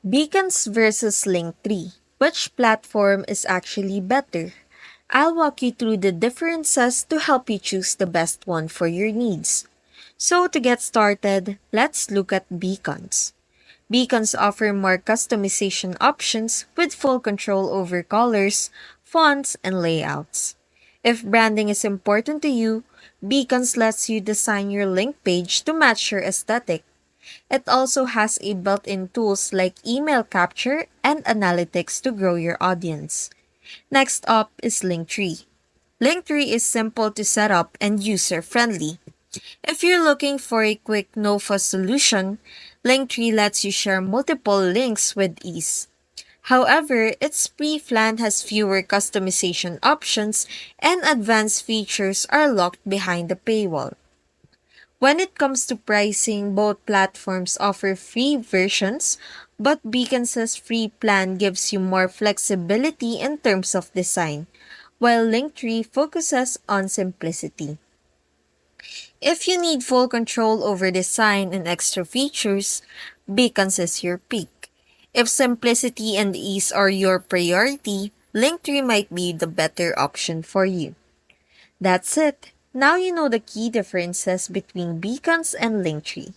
Beacons versus Linktree. Which platform is actually better? I'll walk you through the differences to help you choose the best one for your needs. So, to get started, let's look at beacons. Beacons offer more customization options with full control over colors, fonts, and layouts. If branding is important to you, Beacons lets you design your link page to match your aesthetic. It also has a built-in tools like email capture and analytics to grow your audience. Next up is Linktree. Linktree is simple to set up and user-friendly. If you're looking for a quick no-fuss solution, Linktree lets you share multiple links with ease. However, its free plan has fewer customization options and advanced features are locked behind the paywall. When it comes to pricing, both platforms offer free versions, but Beacons' free plan gives you more flexibility in terms of design, while Linktree focuses on simplicity. If you need full control over design and extra features, Beacons is your pick. If simplicity and ease are your priority, Linktree might be the better option for you. That's it. Now you know the key differences between Beacons and Linktree.